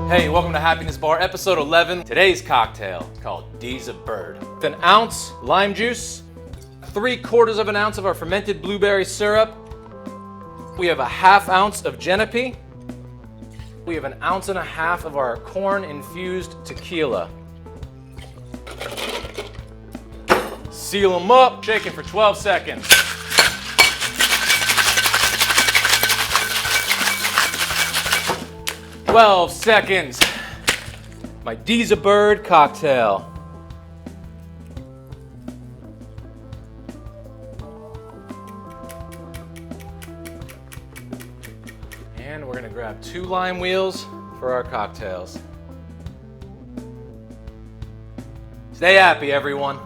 Hey, welcome to Happiness Bar, episode 11. Today's cocktail is called D's a Bird. With an ounce lime juice, 3/4 of an ounce of our fermented blueberry syrup. We have a ½ ounce of Genepy. We have 1.5 ounces of our corn infused tequila. Seal them up, shaking for 12 seconds. "12 seconds. My D's a Bird cocktail. And we're gonna grab 2 lime wheels for our cocktails. Stay happy, everyone.